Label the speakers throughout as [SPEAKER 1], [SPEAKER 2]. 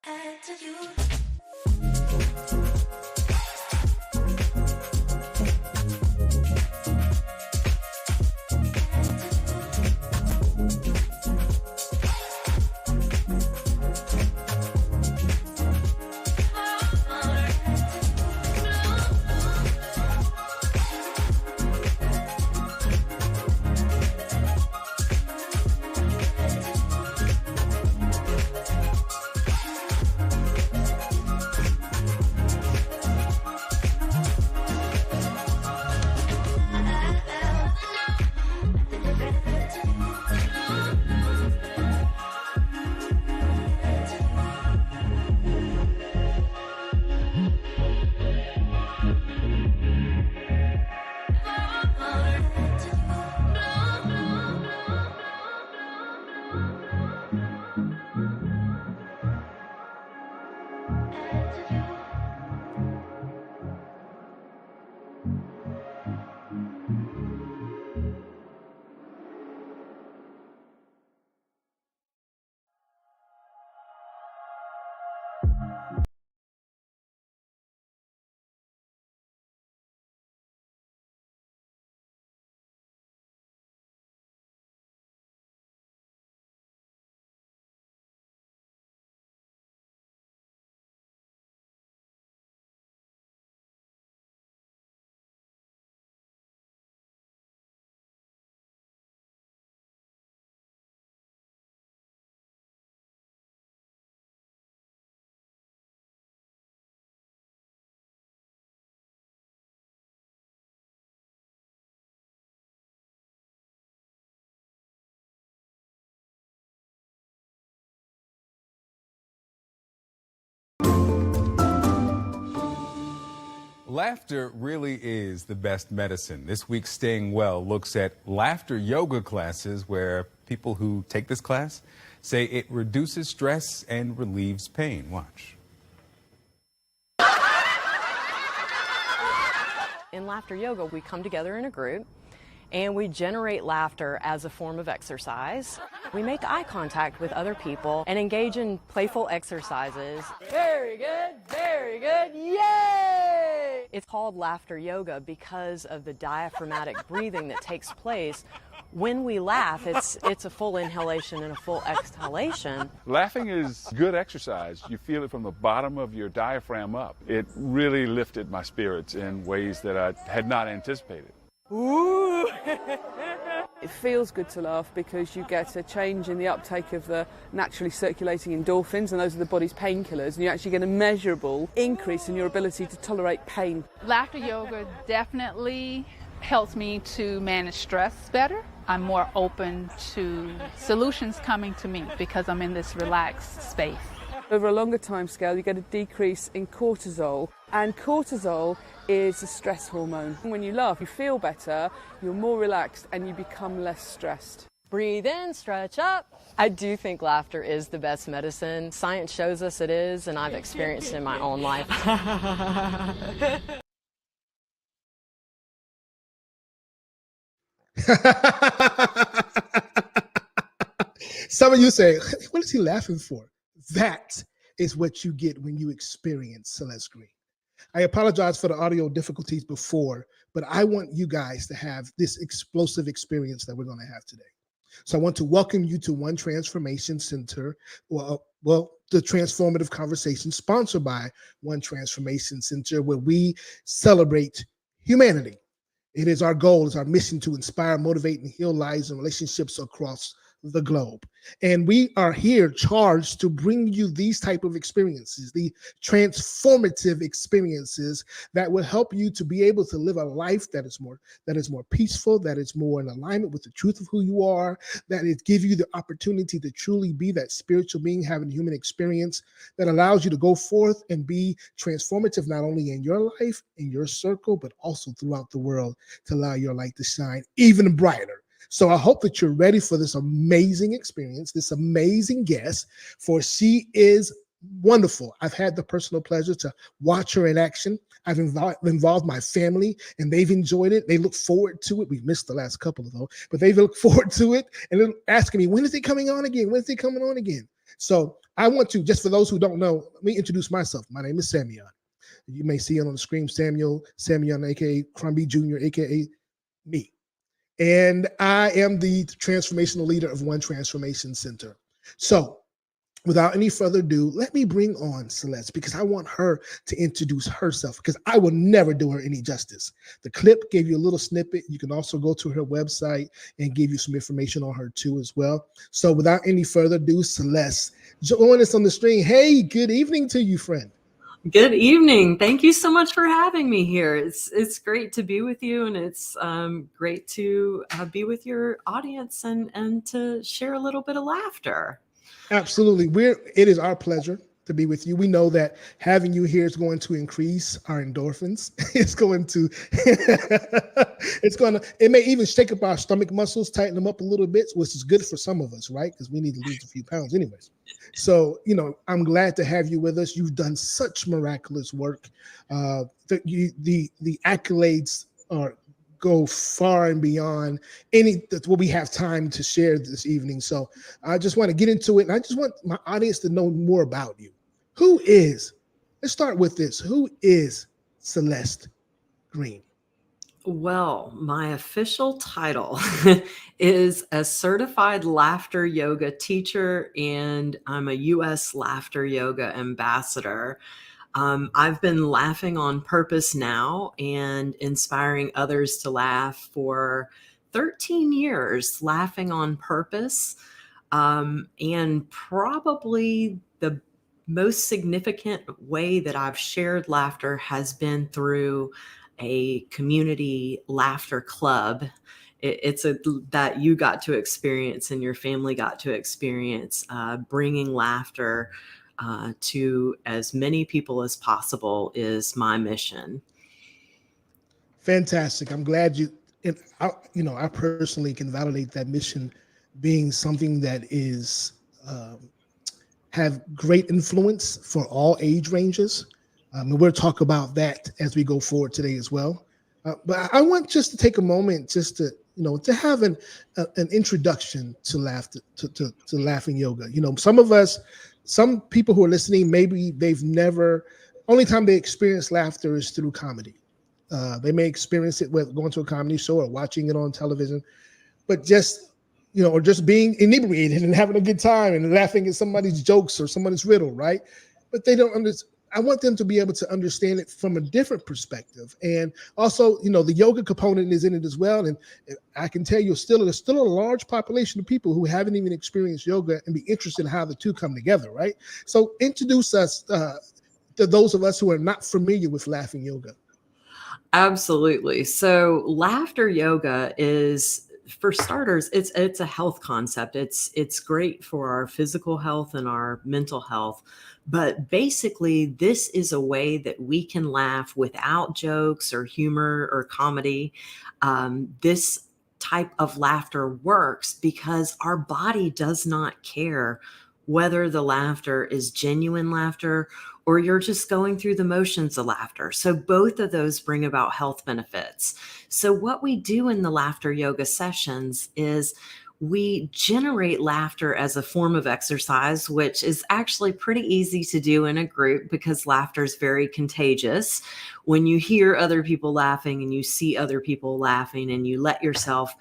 [SPEAKER 1] And to you.
[SPEAKER 2] Laughter really is the best medicine. This week's Staying Well looks at laughter yoga classes where people who take this class say it reduces stress and relieves pain. Watch.
[SPEAKER 3] In laughter yoga, we come together in a group and we generate laughter as a form of exercise. We make eye contact with other people and engage in playful exercises. Very good, yay! It's called laughter yoga because of the diaphragmatic breathing that takes place. When we laugh, it's a full inhalation and a full exhalation.
[SPEAKER 4] Laughing is good exercise. You feel it from the bottom of your diaphragm up. It really lifted my spirits in ways that I had not anticipated.
[SPEAKER 5] Ooh. It feels good to laugh because you get a change in the uptake of the naturally circulating endorphins, and those are the body's painkillers, and you actually get a measurable increase in your ability to tolerate pain.
[SPEAKER 6] Laughter yoga definitely helps me to manage stress better. I'm more open to solutions coming to me because I'm in this relaxed space.
[SPEAKER 5] Over a longer time scale, you get a decrease in cortisol, and cortisol is a stress hormone. When you laugh, you feel better, you're more relaxed, and you become less stressed.
[SPEAKER 3] Breathe in, stretch up. I do think laughter is the best medicine. Science shows us it is, and I've experienced it in my own life.
[SPEAKER 7] Some of you say, what is he laughing for? That is what you get when you experience Celeste Green. I apologize for the audio difficulties before, but I want you guys to have this explosive experience that we're going to have today. So I want to welcome you to One Transformation Center, the Transformative Conversation, sponsored by One Transformation Center, where we celebrate humanity. It is our goal, it's our mission to inspire, motivate, and heal lives and relationships across the globe. And we are here charged to bring you these type of experiences, the transformative experiences that will help you to be able to live a life that is more peaceful, that is more in alignment with the truth of who you are, that it gives you the opportunity to truly be that spiritual being having a human experience that allows you to go forth and be transformative, not only in your life, in your circle, but also throughout the world, to allow your light to shine even brighter. So I hope that you're ready for this amazing experience, this amazing guest, for she is wonderful. I've had the personal pleasure to watch her in action. I've involved my family, and they've enjoyed it. They look forward to it. We've missed the last couple of those, but they look forward to it, and they're asking me, when is it coming on again? When is it coming on again? So I want to, just for those who don't know, let me introduce myself. My name is Samuel. You may see it on the screen, Samuel, aka Crumby Jr., aka me. And I am the transformational leader of One Transformation Center. So without any further ado, let me bring on Celeste, because I want her to introduce herself, because I will never do her any justice. The clip gave you a little snippet. You can also go to her website and give you some information on her too as well. So without any further ado, Celeste, join us on the stream. Hey, good evening to you, friend.
[SPEAKER 1] Good evening. Thank you so much for having me here. It's great to be with you, and it's great to be with your audience and to share a little bit of laughter.
[SPEAKER 7] Absolutely. It is our pleasure to be with you. We know that having you here is going to increase our endorphins. It may even shake up our stomach muscles, tighten them up a little bit, which is good for some of us, right? Because we need to lose a few pounds anyways. So, I'm glad to have you with us. You've done such miraculous work. The accolades go far and beyond what we have time to share this evening. So I just want to get into it, and I just want my audience to know more about you. Let's start with this. Who is Celeste Green?
[SPEAKER 1] Well, my official title is a certified laughter yoga teacher, and I'm a U.S. laughter yoga ambassador. I've been laughing on purpose now and inspiring others to laugh for 13 years, laughing on purpose. And probably the most significant way that I've shared laughter has been through a community laughter club. It's that you got to experience and your family got to experience, bringing laughter to as many people as possible is my mission.
[SPEAKER 7] Fantastic. I'm glad I personally can validate that mission being something that is have great influence for all age ranges. And we'll talk about that as we go forward today as well. But I want just to take a moment just to have an introduction to laughter, to laughing yoga. Some people who are listening, maybe they've never, only time they experience laughter is through comedy. They may experience it with going to a comedy show or watching it on television, but or just being inebriated and having a good time and laughing at somebody's jokes or somebody's riddle, right? But they don't understand. I want them to be able to understand it from a different perspective. And also, the yoga component is in it as well. And I can tell you there's still a large population of people who haven't even experienced yoga and be interested in how the two come together, right? So introduce us to those of us who are not familiar with laughing yoga.
[SPEAKER 1] Absolutely. So laughter yoga is, for starters, it's a health concept. It's great for our physical health and our mental health. But basically, this is a way that we can laugh without jokes or humor or comedy. This type of laughter works because our body does not care whether the laughter is genuine laughter or you're just going through the motions of laughter. So both of those bring about health benefits. So what we do in the laughter yoga sessions is we generate laughter as a form of exercise, which is actually pretty easy to do in a group because laughter is very contagious. When you hear other people laughing and you see other people laughing and you let yourself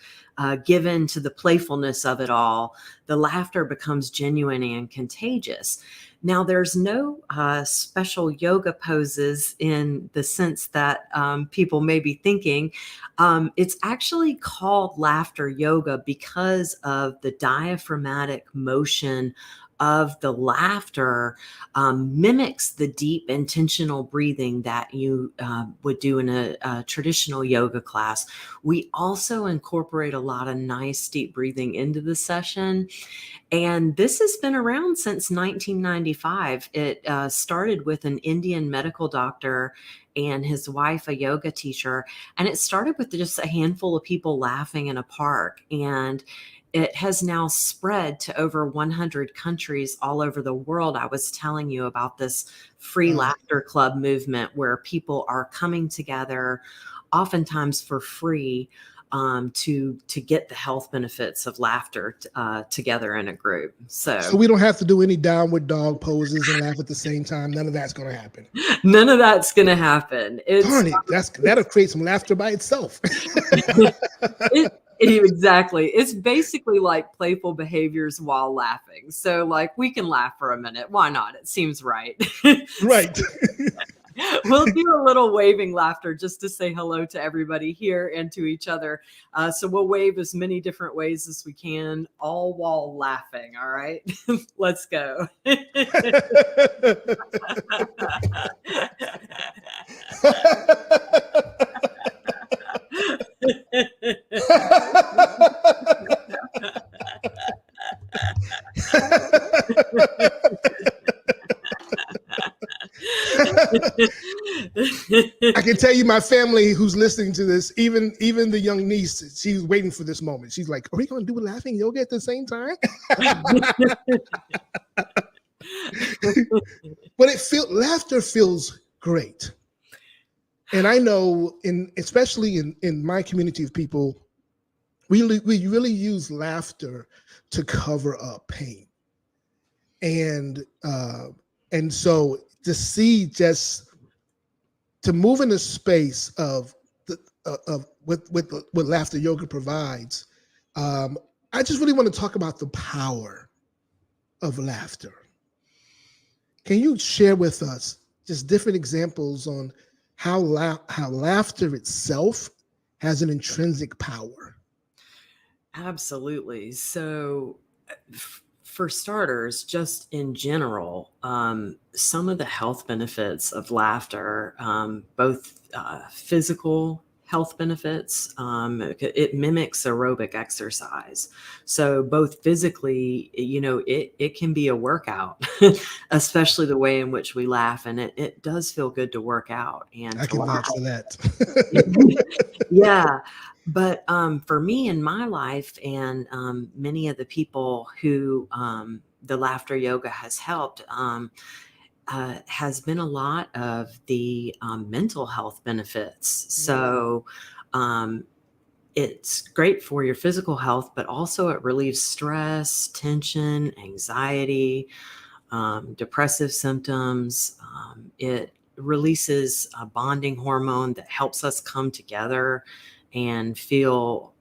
[SPEAKER 1] give in to the playfulness of it all, the laughter becomes genuine and contagious. Now, there's no special yoga poses in the sense that people may be thinking. It's actually called laughter yoga because of the diaphragmatic motion of the laughter mimics the deep intentional breathing that you would do in a traditional yoga class. We also incorporate a lot of nice deep breathing into the session. And this has been around since 1995. It started with an Indian medical doctor and his wife, a yoga teacher. And it started with just a handful of people laughing in a park. And it has now spread to over 100 countries all over the world. I was telling you about this free laughter club movement where people are coming together, oftentimes for free, to get the health benefits of laughter together in a group.
[SPEAKER 7] So we don't have to do any downward dog poses and laugh at the same time. None of that's going to happen.
[SPEAKER 1] None of that's going to happen.
[SPEAKER 7] Darn it, that'll create some laughter by itself.
[SPEAKER 1] Exactly. It's basically like playful behaviors while laughing. So like we can laugh for a minute. Why not? It seems right.
[SPEAKER 7] Right.
[SPEAKER 1] We'll do a little waving laughter just to say hello to everybody here and to each other. So we'll wave as many different ways as we can, all while laughing. All right, let's go.
[SPEAKER 7] I can tell you, my family who's listening to this, even the young niece, she's waiting for this moment. She's like, "Are we going to do laughing yoga at the same time?" But laughter feels great, and I know, especially in my community of people, we really use laughter to cover up pain, and so to see to move in a space of what laughter yoga provides. I just really want to talk about the power of laughter. Can you share with us just different examples on how laughter itself has an intrinsic power?
[SPEAKER 1] Absolutely. So for starters, just in general, some of the health benefits of laughter, both physical health benefits, it mimics aerobic exercise. So both physically, it can be a workout, especially the way in which we laugh. And it does feel good to work out. And
[SPEAKER 7] I can vouch for that.
[SPEAKER 1] Yeah. But for me in my life and many of the people who the laughter yoga has helped, has been a lot of the mental health benefits. So it's great for your physical health, but also it relieves stress, tension, anxiety, depressive symptoms. It releases a bonding hormone that helps us come together and feel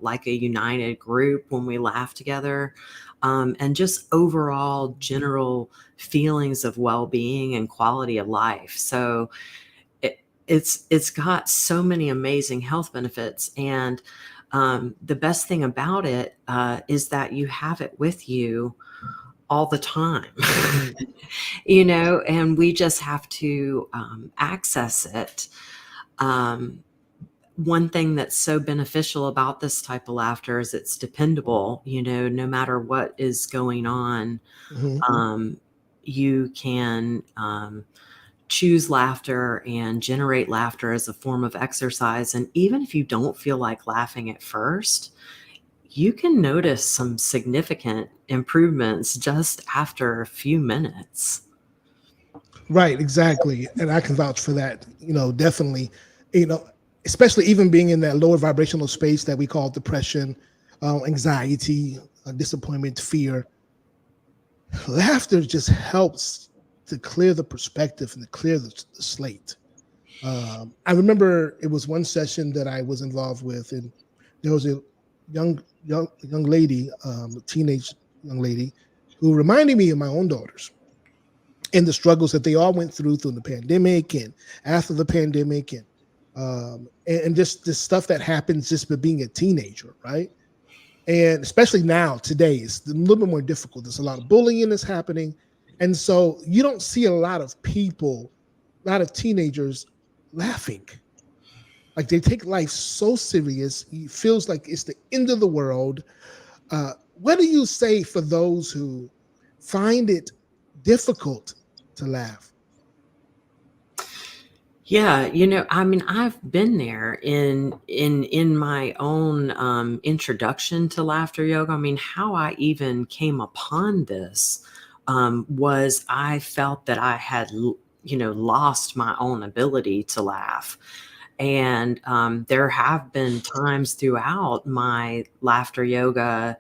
[SPEAKER 1] like a united group when we laugh together, and just overall general feelings of well-being and quality of life. So it's got so many amazing health benefits, and the best thing about it is that you have it with you all the time, and we just have to access it. One thing that's so beneficial about this type of laughter is it's dependable, no matter what is going on. You can choose laughter and generate laughter as a form of exercise. And even if you don't feel like laughing at first, you can notice some significant improvements just after a few minutes.
[SPEAKER 7] Right, exactly. And I can vouch for that, definitely, especially even being in that lower vibrational space that we call depression, anxiety, disappointment, fear. Laughter just helps to clear the perspective and to clear the slate. I remember it was one session that I was involved with, and there was a young lady, a teenage young lady, who reminded me of my own daughters and the struggles that they all went through the pandemic and after the pandemic, and just the stuff that happens just by being a teenager, right? And especially now, today, it's a little bit more difficult. There's a lot of bullying that's happening. And so you don't see a lot of teenagers laughing. Like they take life so serious, it feels like it's the end of the world. What do you say for those who find it difficult to laugh?
[SPEAKER 1] Yeah, I've been there in my own introduction to laughter yoga. How I even came upon this was I felt that I had, lost my own ability to laugh. And there have been times throughout my laughter yoga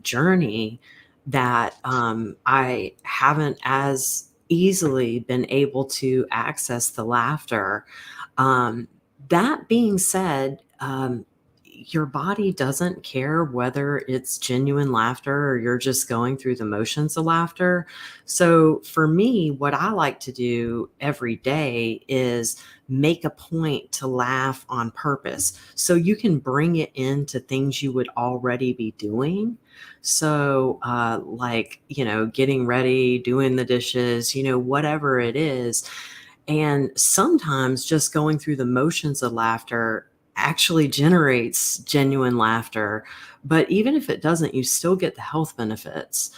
[SPEAKER 1] journey that I haven't as easily been able to access the laughter. That being said, your body doesn't care whether it's genuine laughter or you're just going through the motions of laughter. So for me, what I like to do every day is make a point to laugh on purpose. So you can bring it into things you would already be doing. So, like, getting ready, doing the dishes, whatever it is. And sometimes just going through the motions of laughter actually generates genuine laughter. But even if it doesn't, you still get the health benefits.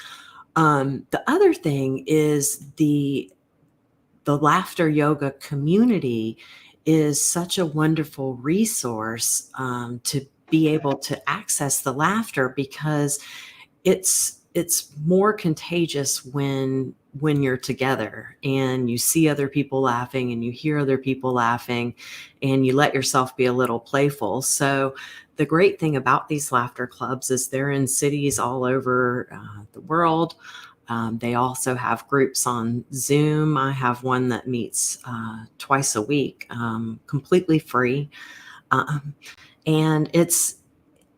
[SPEAKER 1] The other thing is the laughter yoga community is such a wonderful resource to be able to access the laughter, because it's more contagious when you're together and you see other people laughing and you hear other people laughing and you let yourself be a little playful. So the great thing about these laughter clubs is they're in cities all over the world. They also have groups on Zoom. I have one that meets twice a week, completely free. Um, and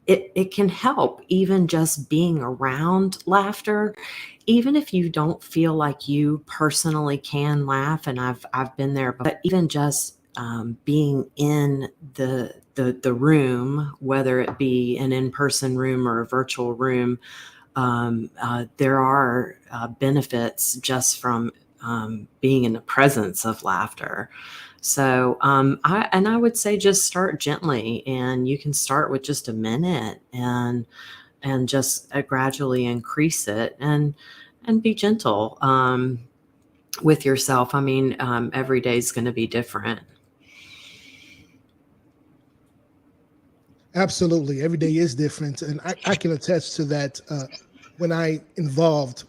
[SPEAKER 1] it can help even just being around laughter, even if you don't feel like you personally can laugh. And I've been there, but even just being in the room, whether it be an in-person room or a virtual room, there are benefits just from being in the presence of laughter. So I would say just start gently, and you can start with just a minute and just gradually increase it, and be gentle with yourself. I mean, every day is going to be different.
[SPEAKER 7] Absolutely. Every day is different. And I can attest to that. When I involved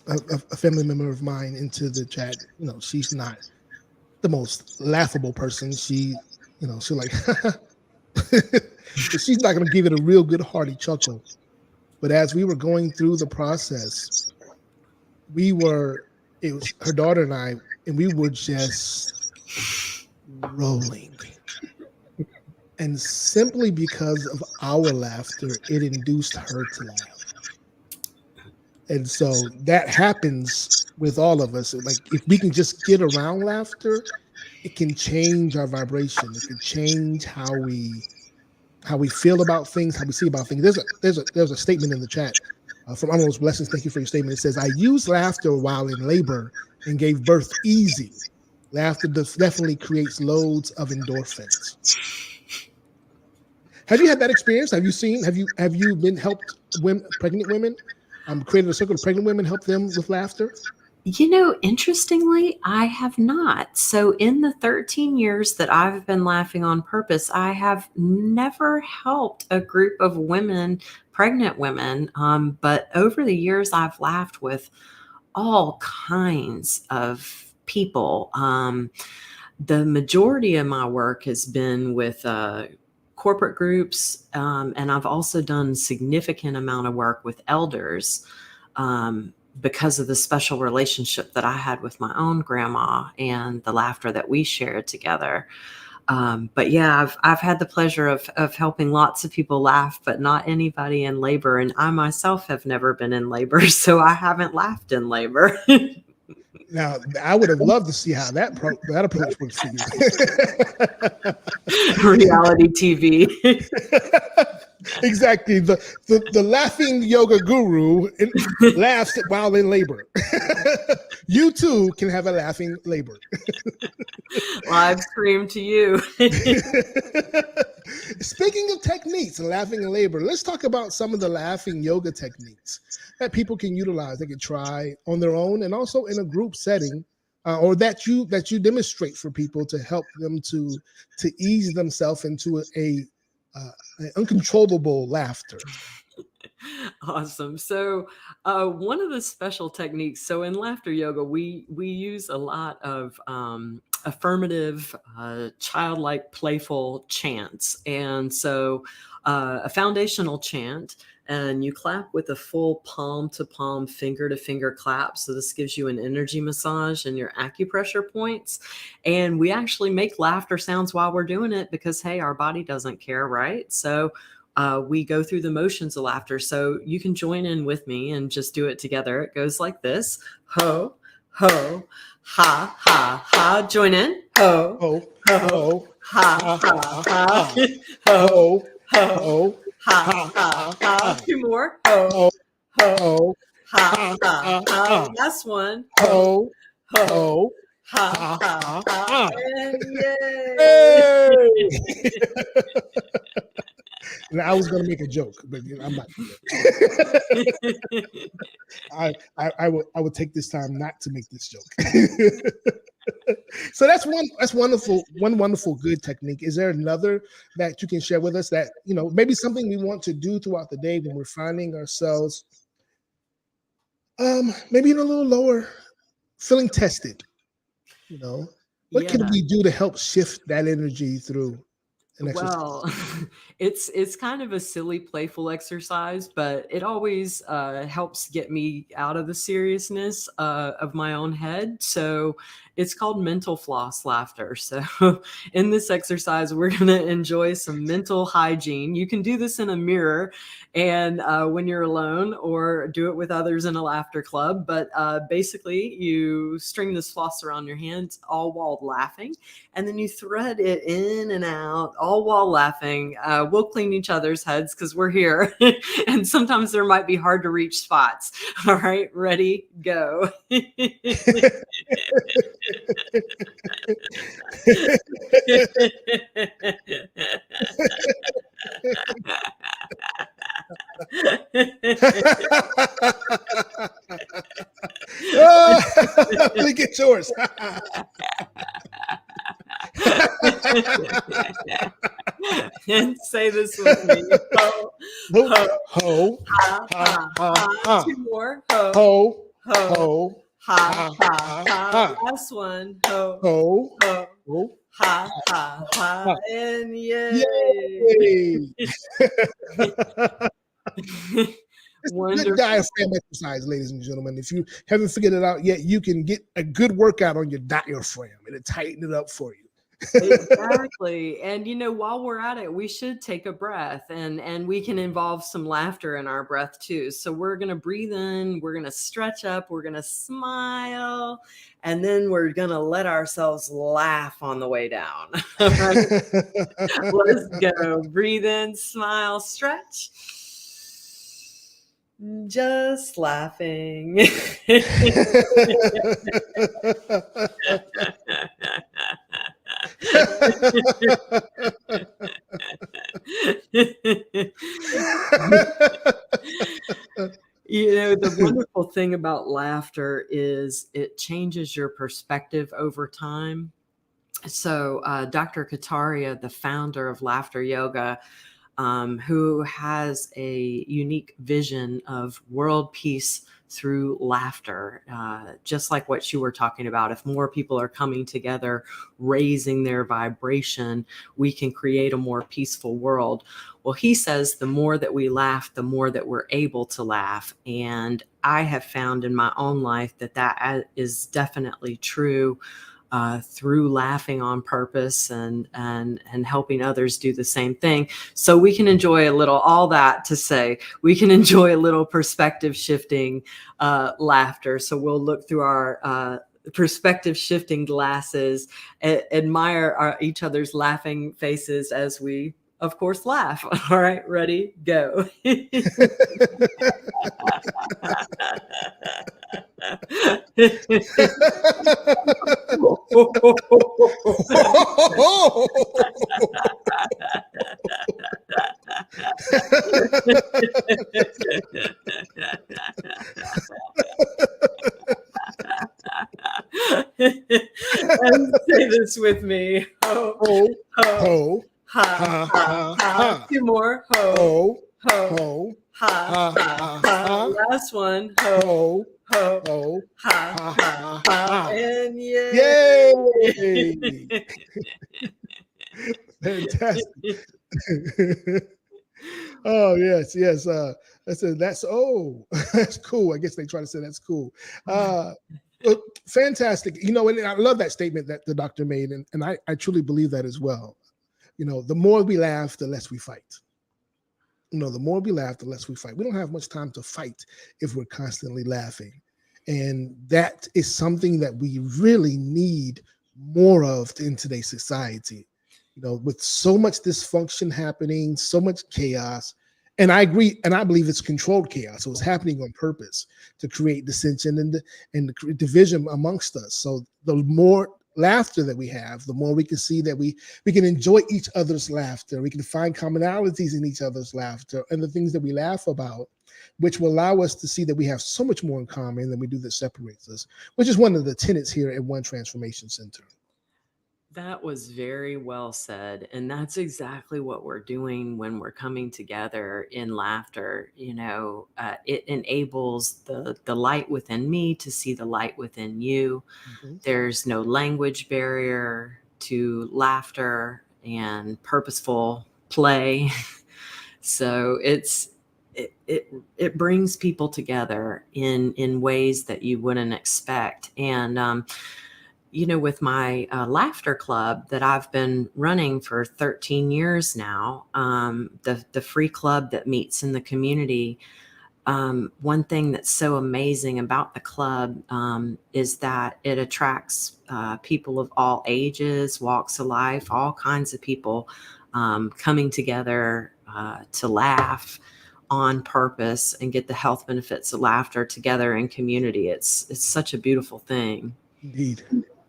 [SPEAKER 7] a family member of mine into the chat, she's not the most laughable person. She's like, she's not going to give it a real good hearty chuckle. But as we were going through the process, it was her daughter and I, and we were just rolling. And simply because of our laughter, it induced her to laugh. And so that happens with all of us. Like, if we can just get around laughter, it can change our vibration. It can change how we feel about things, how we see about things. There's a statement in the chat from Almost Blessings. Thank you for your statement. It says, "I used laughter while in labor and gave birth easy. Laughter definitely creates loads of endorphins." Have you had that experience? Have you been helped pregnant women? Created a circle of pregnant women, help them with laughter?
[SPEAKER 1] Interestingly, I have not. So in the 13 years that I've been laughing on purpose, I have never helped a group of women, pregnant women. But over the years, I've laughed with all kinds of people. The majority of my work has been with corporate groups, and I've also done significant amount of work with elders, because of the special relationship that I had with my own grandma and the laughter that we shared together. But yeah, I've had the pleasure of helping lots of people laugh, but not anybody in labor. And I myself have never been in labor, so I haven't laughed in labor.
[SPEAKER 7] Now, I would have loved to see how that approach works for
[SPEAKER 1] you. Reality TV.
[SPEAKER 7] Exactly. The laughing yoga guru laughs while in labor. You too can have a laughing labor.
[SPEAKER 1] Live stream to you.
[SPEAKER 7] Speaking of techniques and laughing in labor, let's talk about some of the laughing yoga techniques that people can utilize. They can try on their own and also in a group setting, or that you demonstrate for people to help them to ease themselves into an uncontrollable laughter.
[SPEAKER 1] Awesome. So one of the special techniques, so in laughter yoga, we use a lot of affirmative, childlike, playful chants. And so a foundational chant, and you clap with a full palm to palm, finger to finger clap. So this gives you an energy massage in your acupressure points. And we actually make laughter sounds while we're doing it because, hey, our body doesn't care, right? So we go through the motions of laughter. So you can join in with me and just do it together. It goes like this: ho, ho, ha, ha, ha. Join in. Ho,
[SPEAKER 7] Ho,
[SPEAKER 1] ho,
[SPEAKER 7] ho,
[SPEAKER 1] ha, ha, ha.
[SPEAKER 7] ho,
[SPEAKER 1] Ho,
[SPEAKER 7] ho,
[SPEAKER 1] ha, ha, ha. Two more. Ho,
[SPEAKER 7] ho,
[SPEAKER 1] ho,
[SPEAKER 7] ho,
[SPEAKER 1] ha, ha, ha. Last one. Ho,
[SPEAKER 7] ho,
[SPEAKER 1] ho,
[SPEAKER 7] ho,
[SPEAKER 1] ha, ha, ha. And yay!
[SPEAKER 7] Hey! Now, I was going to make a joke, but I'm not doing it. I would take this time not to make this joke. So that's wonderful. One wonderful good technique. Is there another that you can share with us that, maybe something we want to do throughout the day when we're finding ourselves maybe in a little lower, feeling tested? What can
[SPEAKER 1] Yeah.
[SPEAKER 7] we do to help shift that energy through an exercise?
[SPEAKER 1] Well, it's kind of a silly, playful exercise, but it always helps get me out of the seriousness of my own head. So it's called mental floss laughter. So in this exercise, we're going to enjoy some mental hygiene. You can do this in a mirror and when you're alone, or do it with others in a laughter club. But basically, you string this floss around your hands all while laughing, and then you thread it in and out all while laughing. We'll clean each other's heads because we're here. And sometimes there might be hard to reach spots. All right, ready, go.
[SPEAKER 7] Let me get yours.
[SPEAKER 1] And say this with me. Ho,
[SPEAKER 7] Ho,
[SPEAKER 1] ha, ha, ha.
[SPEAKER 7] ha.
[SPEAKER 1] Two more. Ho,
[SPEAKER 7] Ho,
[SPEAKER 1] ho,
[SPEAKER 7] ho,
[SPEAKER 1] ha, ha, ha. Last one. Ho,
[SPEAKER 7] ho,
[SPEAKER 1] ho,
[SPEAKER 7] ho.
[SPEAKER 1] ha, ha, ha. And yay.
[SPEAKER 7] Yay! It's a
[SPEAKER 1] Wonderful.
[SPEAKER 7] good diaphragm exercise, ladies and gentlemen. If you haven't figured it out yet, you can get a good workout on your diaphragm. It'll tighten it up for you.
[SPEAKER 1] Exactly. And while we're at it, we should take a breath, and we can involve some laughter in our breath too. So we're going to breathe in, we're going to stretch up, we're going to smile, and then we're going to let ourselves laugh on the way down. Let's go. Breathe in, smile, stretch. Just laughing. The wonderful thing about laughter is it changes your perspective over time. So Dr. Kataria, the founder of Laughter Yoga, who has a unique vision of world peace through laughter, just like what you were talking about. If more people are coming together, raising their vibration, we can create a more peaceful world. Well, he says the more that we laugh, the more that we're able to laugh. And I have found in my own life that is definitely true. Through laughing on purpose and helping others do the same thing. So we can enjoy all that to say, we can enjoy a little perspective shifting laughter. So we'll look through our perspective shifting glasses, admire each other's laughing faces as we, of course, laugh. All right, ready, go. And say this with me. Ho, ho,
[SPEAKER 7] Ho,
[SPEAKER 1] ha, ha, ha. Two more. Ho,
[SPEAKER 7] ho, ho,
[SPEAKER 1] ha,
[SPEAKER 7] ha,
[SPEAKER 1] ha,
[SPEAKER 7] ha,
[SPEAKER 1] ha.
[SPEAKER 7] ha,
[SPEAKER 1] Last one. Ho,
[SPEAKER 7] ho,
[SPEAKER 1] ho,
[SPEAKER 7] ho,
[SPEAKER 1] ha,
[SPEAKER 7] ha,
[SPEAKER 1] ha,
[SPEAKER 7] ha,
[SPEAKER 1] ha.
[SPEAKER 7] ha.
[SPEAKER 1] And yay!
[SPEAKER 7] Yay! Fantastic. Oh yes, yes. I said that's that's cool. I guess they try to say that's cool. Uh, well, fantastic. You know, and I love that statement that the doctor made, and I truly believe that as well. You know, the more we laugh, the less we fight. You know, the more we laugh, the less we fight. We don't have much time to fight if we're constantly laughing. And that is something that we really need more of in today's society. You know, with so much dysfunction happening, so much chaos. And I agree, and I believe it's controlled chaos. So it's happening on purpose to create dissension and division amongst us. So the more laughter that we have, the more we can see that we can enjoy each other's laughter. We can find commonalities in each other's laughter and the things that we laugh about, which will allow us to see that we have so much more in common than we do that separates us, which is one of the tenets here at One Transformation Center.
[SPEAKER 1] That was very well said. And that's exactly what we're doing when we're coming together in laughter. It enables the light within me to see the light within you.
[SPEAKER 7] Mhm.
[SPEAKER 1] There's no language barrier to laughter and purposeful play. So it brings people together in ways that you wouldn't expect. And with my laughter club that I've been running for 13 years now, the free club that meets in the community. One thing that's so amazing about the club is that it attracts people of all ages, walks of life, all kinds of people coming together to laugh on purpose and get the health benefits of laughter together in community. It's such a beautiful thing.
[SPEAKER 7] Indeed.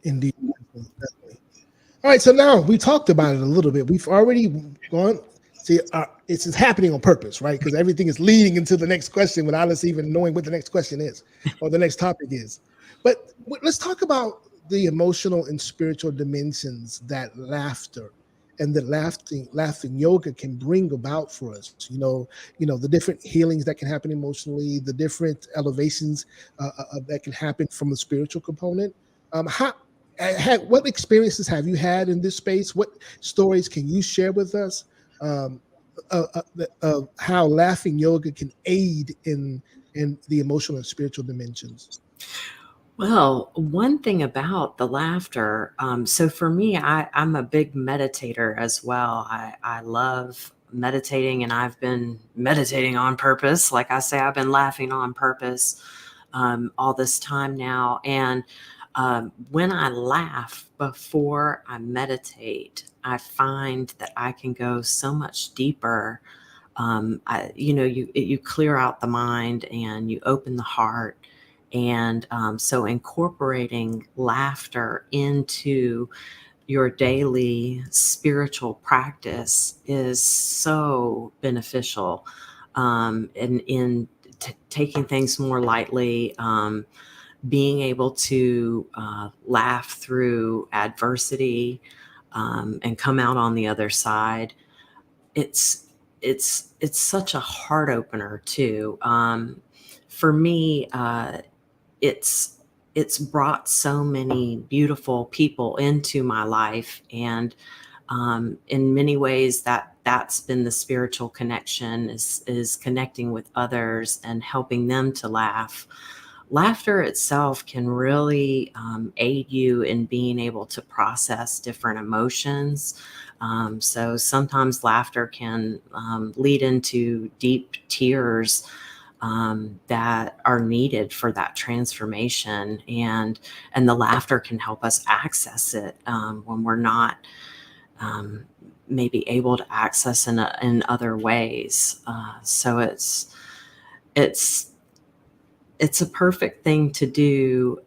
[SPEAKER 7] Indeed. Definitely. All right. So now we talked about it a little bit. We've already gone. See, it's happening on purpose, right? Because everything is leading into the next question without us even knowing what the next question is or the next topic is. But let's talk about the emotional and spiritual dimensions that laughter and the laughing yoga can bring about for us. The different healings that can happen emotionally, the different elevations that can happen from the spiritual component. What experiences have you had in this space? What stories can you share with us um, how laughing yoga can aid in the emotional and spiritual dimensions?
[SPEAKER 1] Well, one thing about the laughter, so for me, I'm a big meditator as well. I love meditating, and I've been meditating on purpose. Like I say, I've been laughing on purpose all this time now. And when I laugh before I meditate, I find that I can go so much deeper. You clear out the mind and you open the heart. And so incorporating laughter into your daily spiritual practice is so beneficial in taking things more lightly, being able to laugh through adversity and come out on the other side. It's such a heart opener too. For me, it's brought so many beautiful people into my life, and in many ways that's been the spiritual connection, is connecting with others and helping them to laugh. Laughter itself can really aid you in being able to process different emotions. So sometimes laughter can lead into deep tears that are needed for that transformation, and the laughter can help us access it when we're not maybe able to access in other ways. So it's it's a perfect thing to do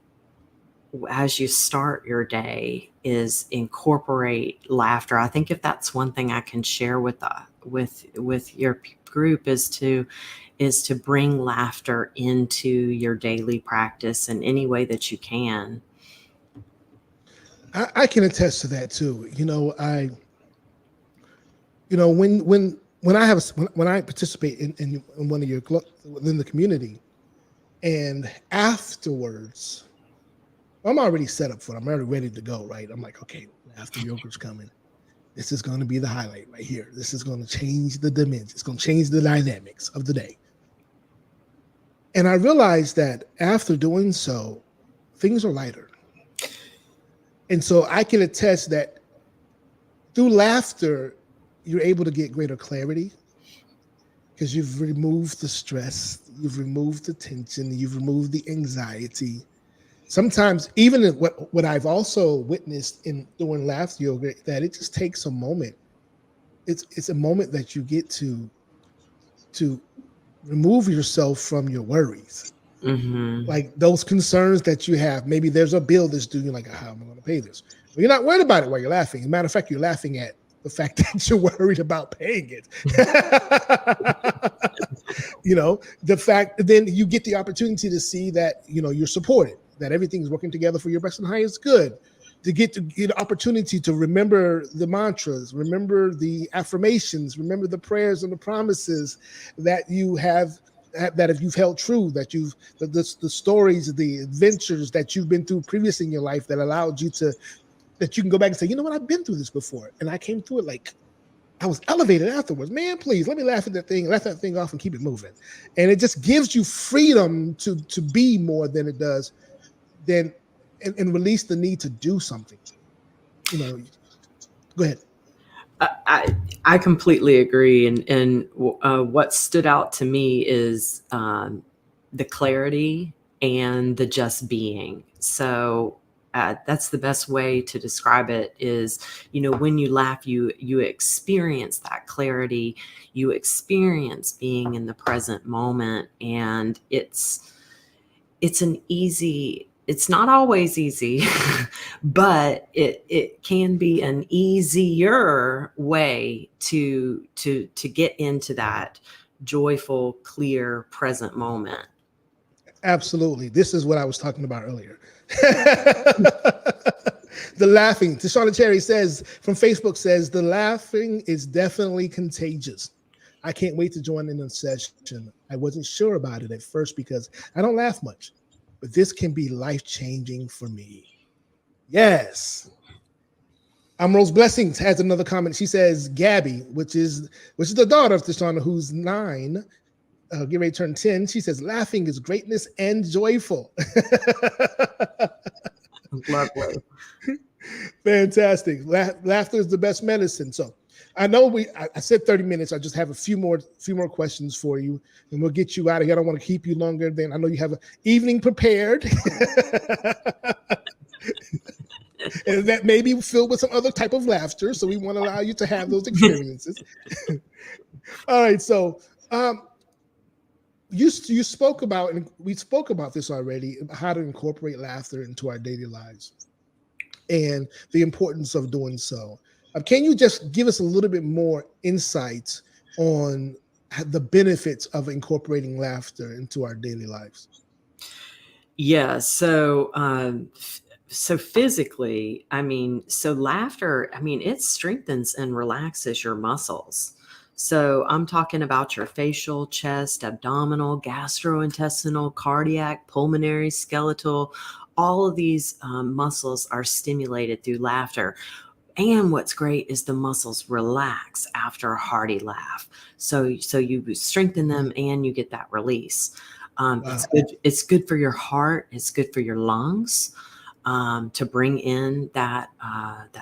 [SPEAKER 1] as you start your day, is incorporate laughter. I think if that's one thing I can share with your group, is to bring laughter into your daily practice in any way that you can.
[SPEAKER 7] I can attest to that too. When when I participate in one of your within the community, and afterwards, I'm already set up for it. I'm already ready to go. Right? I'm like, okay, after yoga's coming. This is going to be the highlight right here. This is going to change the dimension. It's going to change the dynamics of the day. And I realized that after doing so, things are lighter. And so I can attest that through laughter, you're able to get greater clarity because you've removed the stress, you've removed the tension, you've removed the anxiety. Sometimes, even what I've also witnessed in doing laughter yoga, that it just takes a moment. It's a moment that you get to remove yourself from your worries.
[SPEAKER 1] Mm-hmm.
[SPEAKER 7] Like those concerns that you have. Maybe there's a bill that's due. You're like, how am I going to pay this? Well, you're not worried about it while you're laughing. As a matter of fact, you're laughing at the fact that you're worried about paying it. The fact that then you get the opportunity to see that, you're supported, that everything's working together for your best and highest good. To get the opportunity to remember the mantras, remember the affirmations, remember the prayers and the promises that you have, that if you've held true, that the stories, the adventures that you've been through previously in your life that allowed you to, that you can go back and say, you know what, I've been through this before. And I came through it like I was elevated afterwards. Man, please let me laugh that thing off and keep it moving. And it just gives you freedom to be more than it does and release the need to do something. Go ahead.
[SPEAKER 1] I completely agree. And what stood out to me is the clarity and the just being. So that's the best way to describe it is, when you laugh, you experience that clarity, you experience being in the present moment. And it's not always easy, but it can be an easier way to get into that joyful, clear, present moment.
[SPEAKER 7] Absolutely. This is what I was talking about earlier. The laughing. Tashana Cherry says from Facebook says the laughing is definitely contagious. I can't wait to join in the session. I wasn't sure about it at first because I don't laugh much, but this can be life-changing for me. Yes. Rose Blessings has another comment. She says, Gabby, which is the daughter of Tashana, who's 9, get ready to turn 10. She says, laughing is greatness and joyful.
[SPEAKER 1] Lovely.
[SPEAKER 7] Fantastic. Laughter is the best medicine. So I know I said 30 minutes. I just have a few more questions for you, and we'll get you out of here. I don't want to keep you longer than I know you have an evening prepared. And that may be filled with some other type of laughter. So we want to allow you to have those experiences. All right. So you spoke about, and we spoke about this already, how to incorporate laughter into our daily lives and the importance of doing so. Can you just give us a little bit more insights on the benefits of incorporating laughter into our daily lives?
[SPEAKER 1] Yeah. So physically, laughter, it strengthens and relaxes your muscles. So I'm talking about your facial, chest, abdominal, gastrointestinal, cardiac, pulmonary, skeletal. All of these muscles are stimulated through laughter. And what's great is the muscles relax after a hearty laugh. So you strengthen them and you get that release.
[SPEAKER 7] Wow.
[SPEAKER 1] It's good for your heart. It's good for your lungs. To bring in that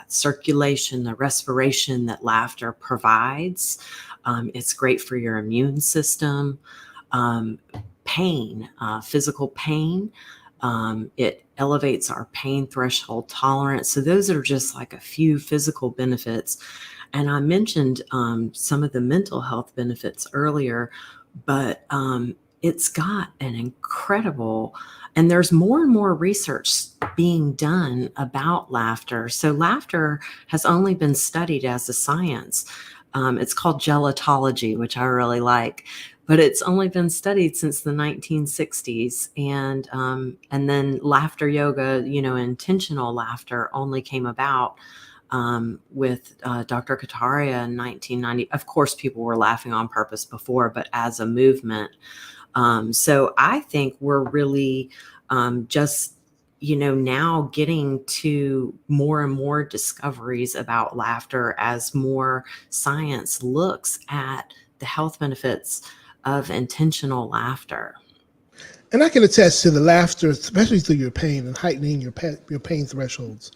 [SPEAKER 1] circulation, the respiration that laughter provides. It's great for your immune system. Pain, physical pain. It elevates our pain threshold tolerance. So those are just like a few physical benefits. And I mentioned some of the mental health benefits earlier, but it's got an incredible, and there's more and more research being done about laughter. So laughter has only been studied as a science. It's called gelotology, which I really like, but it's only been studied since the 1960s. And then laughter yoga, intentional laughter only came about with Dr. Kataria in 1990. Of course, people were laughing on purpose before, but as a movement. So I think we're really just, now getting to more and more discoveries about laughter as more science looks at the health benefits of intentional laughter.
[SPEAKER 7] And I can attest to the laughter, especially through your pain and heightening your pain thresholds.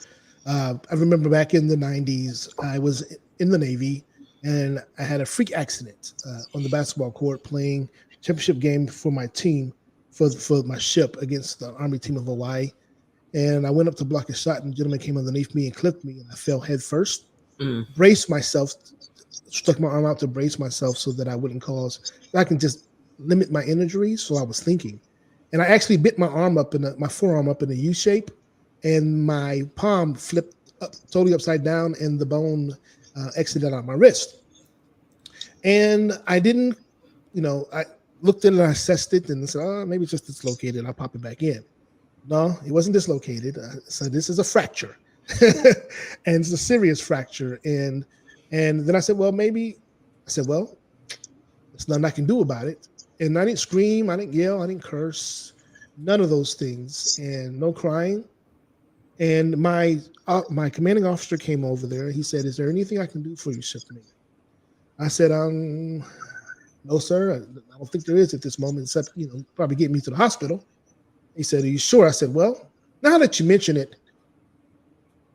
[SPEAKER 7] I remember back in the 90s, I was in the Navy and I had a freak accident on the basketball court playing championship game for my team, for my ship against the Army team of Hawaii. And I went up to block a shot and the gentleman came underneath me and clipped me and I fell head first, braced myself, stuck my arm out to brace myself so that I can just limit my injuries. So I was thinking. And I actually bit my forearm up in a U shape, and my palm flipped totally upside down, and the bone exited out of my wrist. And I didn't, I looked at it and I assessed it and said, oh, maybe it's just dislocated. I'll pop it back in. No, it wasn't dislocated. So this is a fracture, and it's a serious fracture. And then I said, well, there's nothing I can do about it. And I didn't scream, I didn't yell, I didn't curse, none of those things, and no crying. And my commanding officer came over there. He said, "Is there anything I can do for you, shipmate?" I said, "No, sir. I don't think there is at this moment, except probably get me to the hospital." He said, "Are you sure?" I said, "Well, now that you mention it,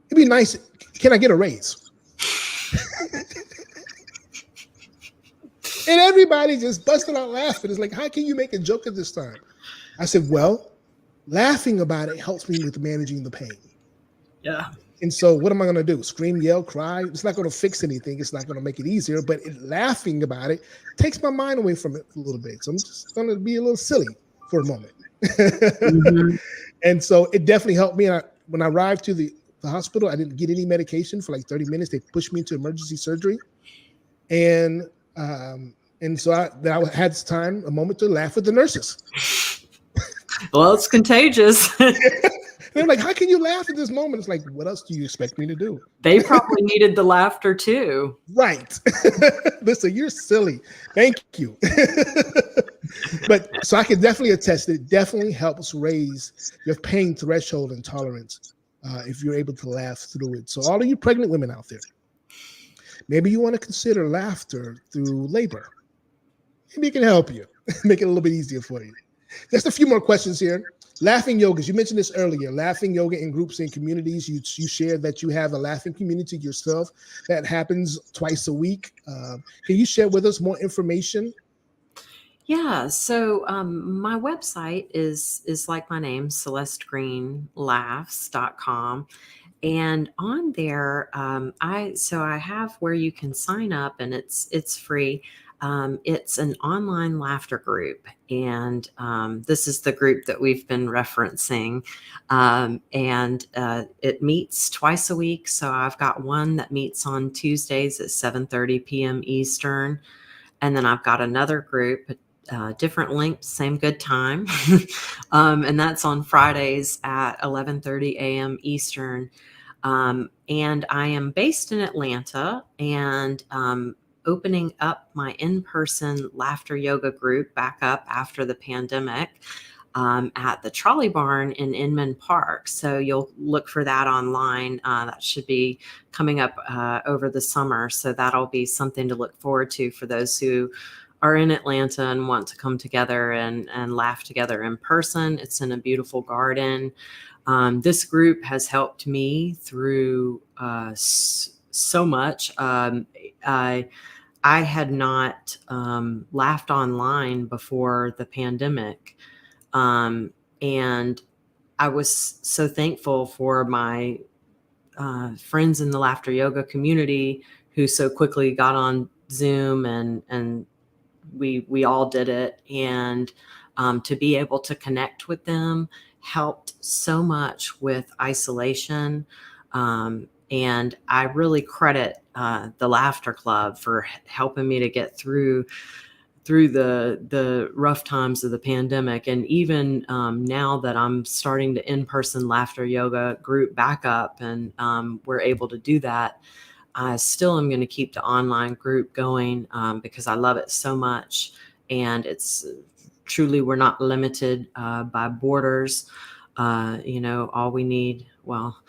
[SPEAKER 7] it'd be nice. Can I get a raise?" And everybody just busted out laughing. It's like, how can you make a joke at this time? I said, well, laughing about it helps me with managing the pain.
[SPEAKER 1] Yeah.
[SPEAKER 7] And so what am I going to do? Scream, yell, cry? It's not going to fix anything. It's not going to make it easier. But laughing about it takes my mind away from it a little bit. So I'm just going to be a little silly for a moment. Mm-hmm. And so it definitely helped me. And when I arrived to the hospital, I didn't get any medication for like 30 minutes. They pushed me into emergency surgery. And so I had a moment to laugh with the nurses.
[SPEAKER 1] Well, it's contagious.
[SPEAKER 7] They're like, how can you laugh at this moment? It's like, what else do you expect me to do?
[SPEAKER 1] They probably needed the laughter too.
[SPEAKER 7] Right. Listen, you're silly. Thank you. But so I can definitely attest that it definitely helps raise your pain threshold and tolerance if you're able to laugh through it. So all of you pregnant women out there, maybe you want to consider laughter through labor. Maybe it can help you, make it a little bit easier for you. Just a few more questions here. Laughing yogas, you mentioned this earlier. Laughing yoga in groups and communities. You shared that you have a laughing community yourself that happens twice a week. Can you share with us more information?
[SPEAKER 1] Yeah, so my website is like my name, celestegreenlaughs.com. And on there, I have where you can sign up, and it's free. It's an online laughter group, and this is the group that we've been referencing. And it meets twice a week. So I've got one that meets on Tuesdays at 7:30 p.m. Eastern, and then I've got another group. Different link, same good time. And that's on Fridays at 11:30 a.m. Eastern. And I am based in Atlanta, and opening up my in-person laughter yoga group back up after the pandemic at the Trolley Barn in Inman Park. So you'll look for that online. That should be coming up over the summer. So that'll be something to look forward to for those who are in Atlanta and want to come together and laugh together in person. It's in a beautiful garden. This group has helped me through so much. I had not laughed online before the pandemic. And I was so thankful for my friends in the laughter yoga community who so quickly got on Zoom, and we all did it. And to be able to connect with them helped so much with isolation. And I really credit the Laughter Club for helping me to get through through the rough times of the pandemic. And even now that I'm starting the in-person laughter yoga group back up, and we're able to do that, I still am going to keep the online group going because I love it so much. And it's truly, we're not limited by borders. All we need, well,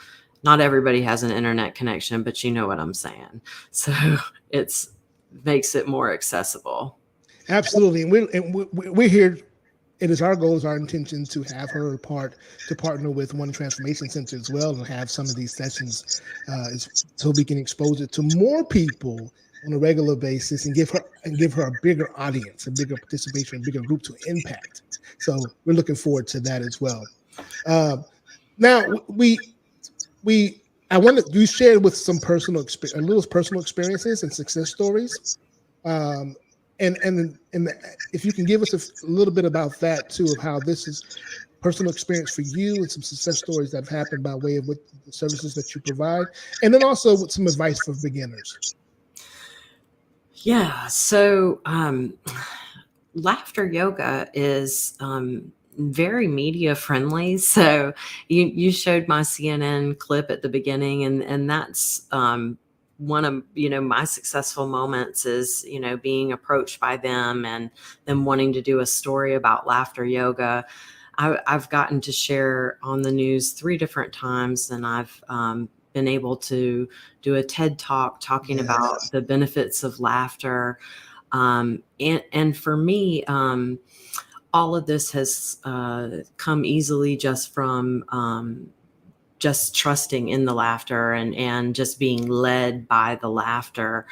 [SPEAKER 1] not everybody has an internet connection, but you know what I'm saying. So it's makes it more accessible.
[SPEAKER 7] Absolutely. And we're here. It is our goal, is our intention to have her to partner with One Transformation Center as well, and have some of these sessions so we can expose it to more people on a regular basis, and give her a bigger audience, a bigger participation, a bigger group to impact. So we're looking forward to that as well. Now I wanted you shared with some personal experiences and success stories. And if you can give us a little bit about that too, of how this is personal experience for you and some success stories that have happened by way of what the services that you provide, and then also with some advice for beginners.
[SPEAKER 1] Yeah. So laughter yoga is very media friendly. So you showed my CNN clip at the beginning, and that's one of my successful moments is being approached by them and them wanting to do a story about laughter yoga. I've gotten to share on the news 3 different times, and I've been able to do a TED talk talking about the benefits of laughter. And for me, all of this has come easily just from just trusting in the laughter and just being led by the laughter.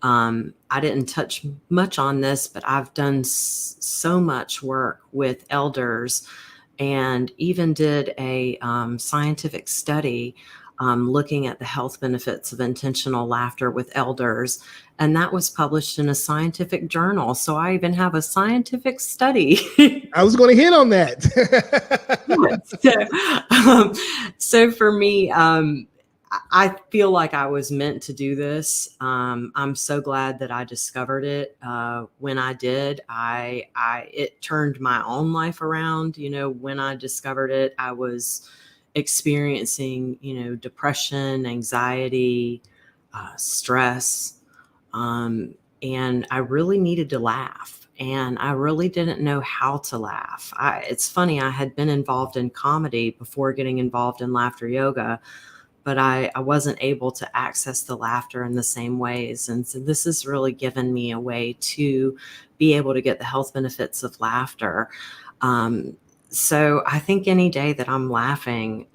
[SPEAKER 1] I didn't touch much on this, but I've done so much work with elders, and even did a scientific study looking at the health benefits of intentional laughter with elders. And that was published in a scientific journal. So I even have a scientific study.
[SPEAKER 7] I was going to hit on that.
[SPEAKER 1] So for me, I feel like I was meant to do this. I'm so glad that I discovered it. When I did, it turned my own life around. When I discovered it, I was experiencing, depression, anxiety, stress. And I really needed to laugh, and I really didn't know how to laugh. It's funny, I had been involved in comedy before getting involved in laughter yoga, but I wasn't able to access the laughter in the same ways. And so this has really given me a way to be able to get the health benefits of laughter. So I think any day that I'm laughing,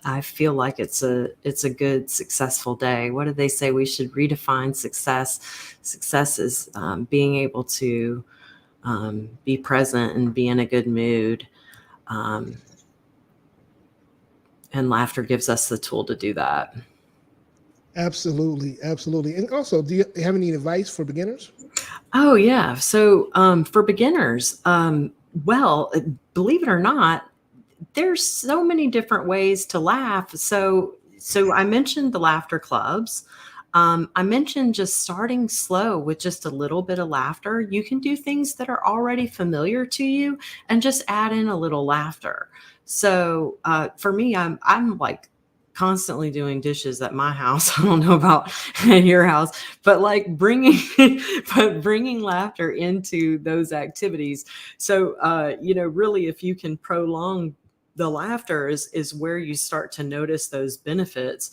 [SPEAKER 1] I feel like it's a good, successful day. What do they say? We should redefine success. Success is being able to be present and be in a good mood. And laughter gives us the tool to do that.
[SPEAKER 7] Absolutely. And also, do you have any advice for beginners?
[SPEAKER 1] Oh, yeah. So for beginners, well, believe it or not, there's so many different ways to laugh. So I mentioned the laughter clubs. I mentioned just starting slow with just a little bit of laughter. You can do things that are already familiar to you and just add in a little laughter. So for me, I'm like constantly doing dishes at my house. I don't know about your house, but like bringing laughter into those activities. So really, if you can prolong the laughter is where you start to notice those benefits.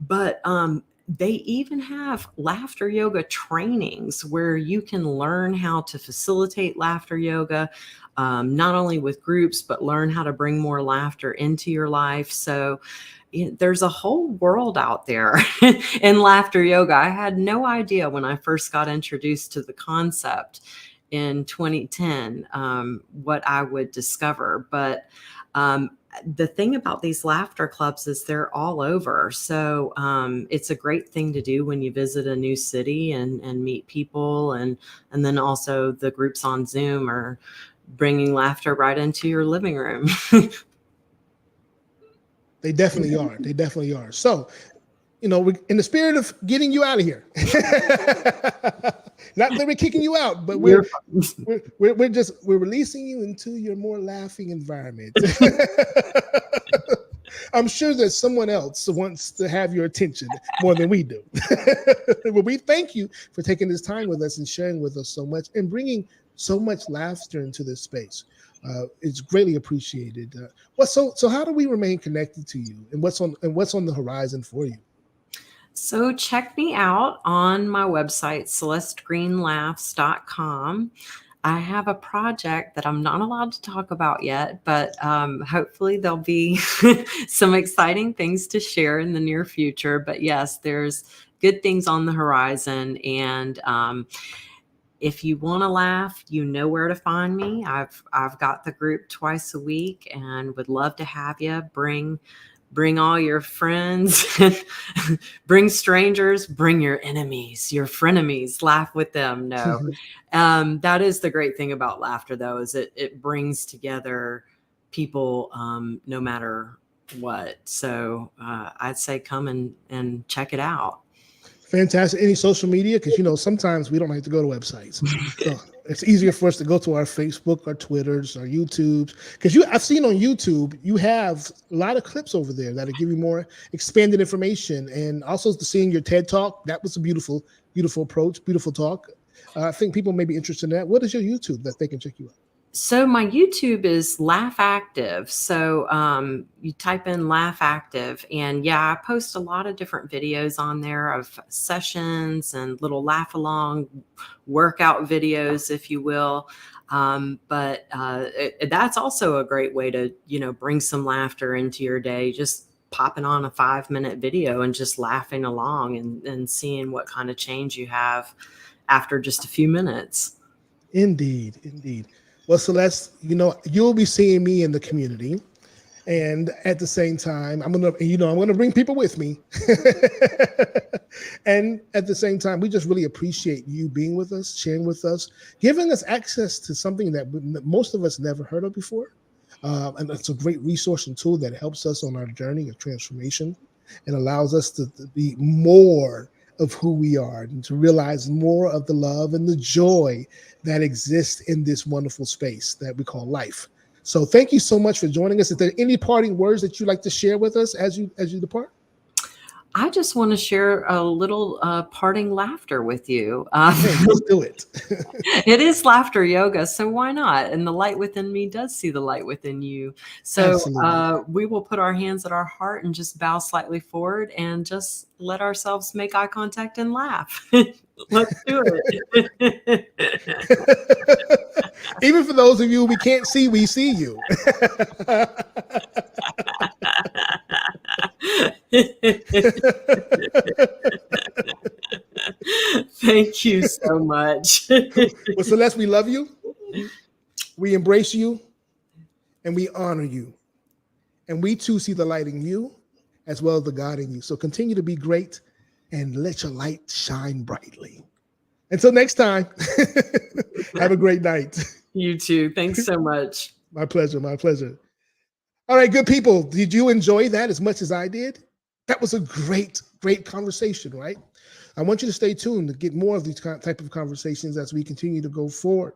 [SPEAKER 1] But they even have laughter yoga trainings where you can learn how to facilitate laughter yoga, not only with groups, but learn how to bring more laughter into your life. So there's a whole world out there in laughter yoga. I had no idea when I first got introduced to the concept in 2010 what I would discover. But the thing about these laughter clubs is they're all over. So it's a great thing to do when you visit a new city and meet people. And then also the groups on Zoom are bringing laughter right into your living room.
[SPEAKER 7] They definitely are. So, in the spirit of getting you out of here, Not that we're kicking you out, but
[SPEAKER 1] You're
[SPEAKER 7] we're releasing you into your more laughing environment. I'm sure that someone else wants to have your attention more than we do. But we thank you for taking this time with us and sharing with us so much and bringing so much laughter into this space. It's greatly appreciated. So how do we remain connected to you, and what's on the horizon for you?
[SPEAKER 1] So check me out on my website, celestegreenlaughs.com. I have a project that I'm not allowed to talk about yet, but hopefully there'll be some exciting things to share in the near future. But yes, there's good things on the horizon. And if you want to laugh, you know where to find me. I've got the group twice a week and would love to have you. Bring all your friends, bring strangers, bring your enemies, your frenemies, laugh with them. No, that is the great thing about laughter, though, is it brings together people no matter what. So I'd say come and check it out.
[SPEAKER 7] Fantastic. Any social media? Because, sometimes we don't have to go to websites. So it's easier for us to go to our Facebook, our Twitters, our YouTubes. Because I've seen on YouTube, you have a lot of clips over there that'll give you more expanded information. And also seeing your TED Talk, that was a beautiful, beautiful approach, beautiful talk. I think people may be interested in that. What is your YouTube that they can check you out?
[SPEAKER 1] So my YouTube is Laugh Active. So you type in Laugh Active, and I post a lot of different videos on there of sessions and little laugh along workout videos, if you will. But that's also a great way to, bring some laughter into your day. Just popping on a 5-minute video and just laughing along and seeing what kind of change you have after just a few minutes.
[SPEAKER 7] Indeed, indeed. Well, Celeste, you'll be seeing me in the community, and at the same time, I'm gonna bring people with me. And at the same time, we just really appreciate you being with us, sharing with us, giving us access to something that most of us never heard of before. And it's a great resource and tool that helps us on our journey of transformation and allows us to be more of who we are and to realize more of the love and the joy that exists in this wonderful space that we call life. So thank you so much for joining us. Is there any parting words that you'd like to share with us as you depart?
[SPEAKER 1] I just want to share a little parting laughter with you.
[SPEAKER 7] Hey, let's do it.
[SPEAKER 1] It is laughter yoga, so why not? And the light within me does see the light within you. So we will put our hands at our heart and just bow slightly forward and just let ourselves make eye contact and laugh. Let's do it.
[SPEAKER 7] Even for those of you we can't see, we see you.
[SPEAKER 1] Thank you so much.
[SPEAKER 7] Well, Celeste, we love you. We embrace you and we honor you. And we too see the light in you as well as the God in you. So continue to be great and let your light shine brightly. Until next time, have a great night.
[SPEAKER 1] You too. Thanks so much.
[SPEAKER 7] My pleasure. My pleasure. All right, good people. Did you enjoy that as much as I did? That was a great, great conversation, right? I want you to stay tuned to get more of these type of conversations as we continue to go forward.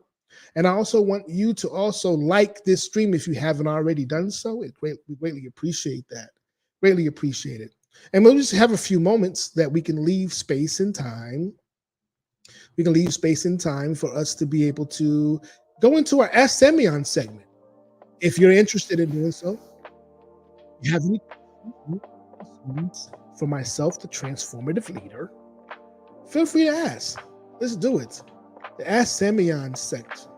[SPEAKER 7] And I also want you to also like this stream if you haven't already done so. We greatly appreciate that. Greatly appreciate it. And we'll just have a few moments that we can leave space and time. We can leave space and time for us to be able to go into our Ask Semyon segment. If you're interested in doing so, you have any questions for myself, the transformative leader, feel free to ask. Let's do it. The Ask Semyon section.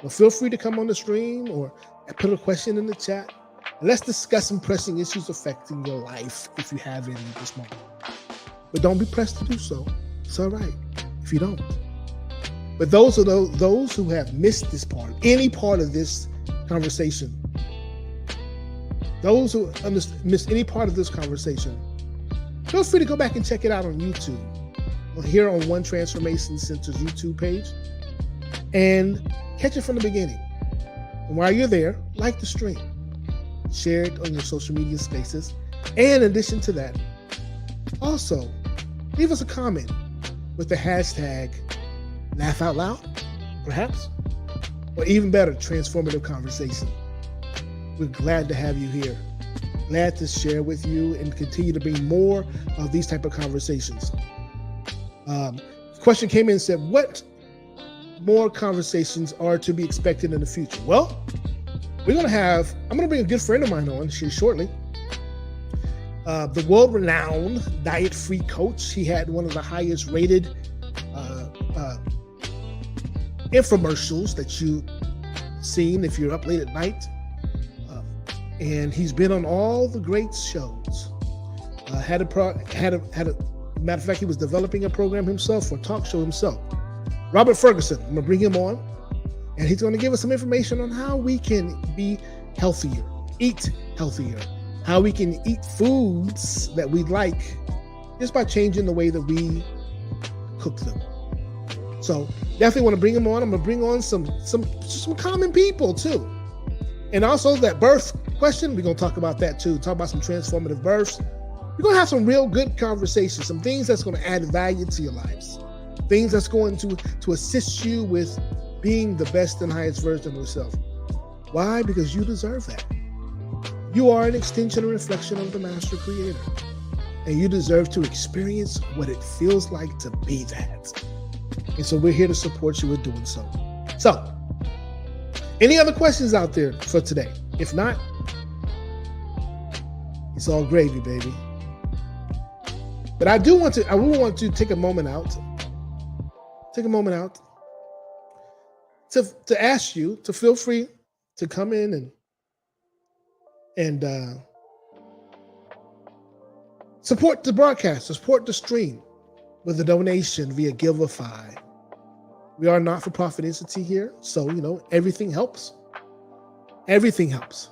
[SPEAKER 7] Well, feel free to come on the stream or put a question in the chat. Let's discuss some pressing issues affecting your life if you have any at this moment. But don't be pressed to do so. It's all right if you don't. But those who have missed this part, any part of this conversation, those who missed any part of this conversation, feel free to go back and check it out on YouTube, or here on One Transformation Center's YouTube page, and catch it from the beginning. And while you're there, like the stream, share it on your social media spaces, and in addition to that, also leave us a comment with the hashtag Laugh out loud, perhaps? Or even better, transformative conversation. We're glad to have you here. Glad to share with you and continue to bring more of these type of conversations. The question came in and said, what more conversations are to be expected in the future? Well, I'm going to bring a good friend of mine on here shortly. The world-renowned diet-free coach. He had one of the highest rated infomercials that you've seen if you're up late at night. And he's been on all the great shows. Matter of fact, he was developing a program himself, or a talk show himself. Robert Ferguson, I'm gonna bring him on, and he's gonna give us some information on how we can be healthier, eat healthier, how we can eat foods that we like just by changing the way that we cook them. So definitely want to bring him on. I'm gonna bring on some common people too. And also that birth question, we're gonna talk about that too. Talk about some transformative births. We're gonna have some real good conversations, some things that's gonna add value to your lives, things that's going to assist you with being the best and highest version of yourself. Why? Because you deserve that. You are an extension and reflection of the Master Creator, and you deserve to experience what it feels like to be that. And so we're here to support you with doing so. So, any other questions out there for today? If not, it's all gravy, baby. But I will want to take a moment out to ask you to feel free to come in and support the broadcast, support the stream with a donation via Giveify. We are a not-for-profit entity here, so everything helps. Everything helps.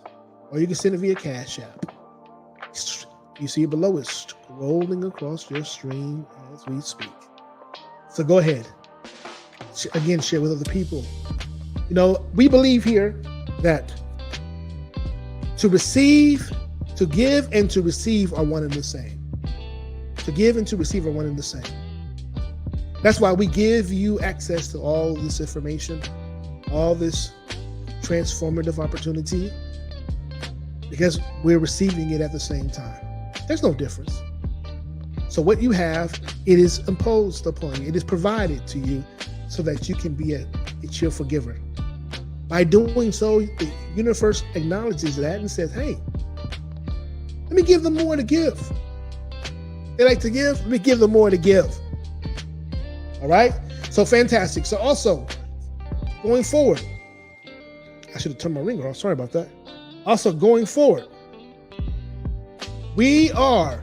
[SPEAKER 7] Or you can send it via Cash App. You see it below, it's scrolling across your stream as we speak. So go ahead. Again, share with other people. We believe here that to receive, to give, and to receive are one and the same. To give and to receive are one and the same. That's why we give you access to all this information, all this transformative opportunity, because we're receiving it at the same time. There's no difference. So what you have, it is imposed upon you. It is provided to you so that you can be a cheerful giver. By doing so, the universe acknowledges that and says, hey, let me give them more to give. They like to give, let me give them more to give. All right? So fantastic. So also, going forward, I should have turned my ringer off. Sorry about that. Also, going forward, we are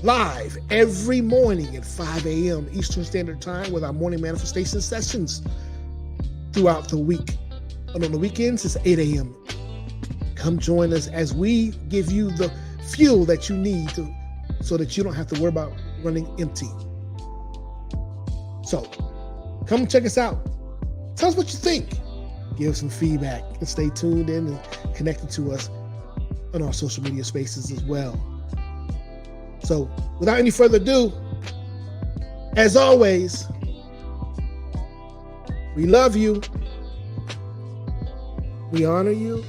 [SPEAKER 7] live every morning at 5 a.m. Eastern Standard Time with our morning manifestation sessions throughout the week. And on the weekends, it's 8 a.m. Come join us as we give you the fuel that you need so that you don't have to worry about running empty. So, come check us out. Tell us what you think. Give us some feedback and stay tuned in and connected to us on our social media spaces as well. So, without any further ado, as always, we love you, we honor you,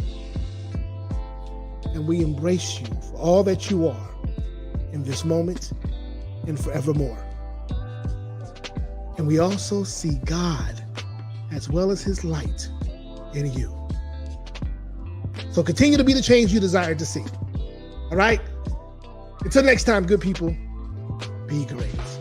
[SPEAKER 7] and we embrace you for all that you are in this moment and forevermore. And we also see God as well as his light in you. So continue to be the change you desire to see. All right? Until next time, good people, be great.